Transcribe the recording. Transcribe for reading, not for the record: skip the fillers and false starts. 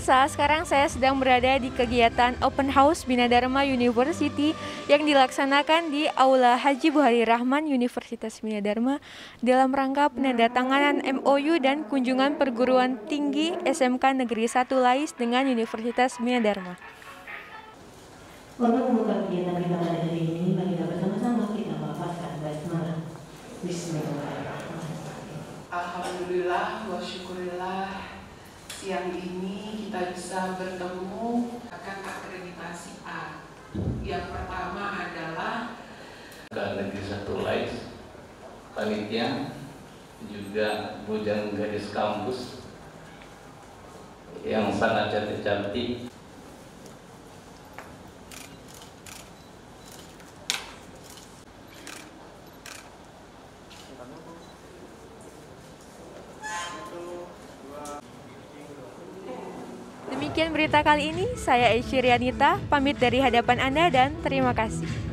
pemirsa, sekarang saya sedang berada di kegiatan Open House Bina Dharma University yang dilaksanakan di Aula Haji Buhari Rahman Universitas Bina Dharma dalam rangka penandatanganan MOU dan kunjungan perguruan tinggi SMK Negeri 1 Lais dengan Universitas Bina Dharma. Untuk membuka kegiatan kita pada hari ini, mari kita bersama-sama kita melafazkan basmalah. Bismillahirrahmanirrahim. Alhamdulillah wa syukurillah, siang ini kita bisa bertemu akan akreditasi A. Yang pertama adalah Negeri 1 Lais, panitia, juga bujang gadis kampus yang sangat cantik-cantik. Demikian berita kali ini, saya Aisyrianita, pamit dari hadapan Anda dan terima kasih.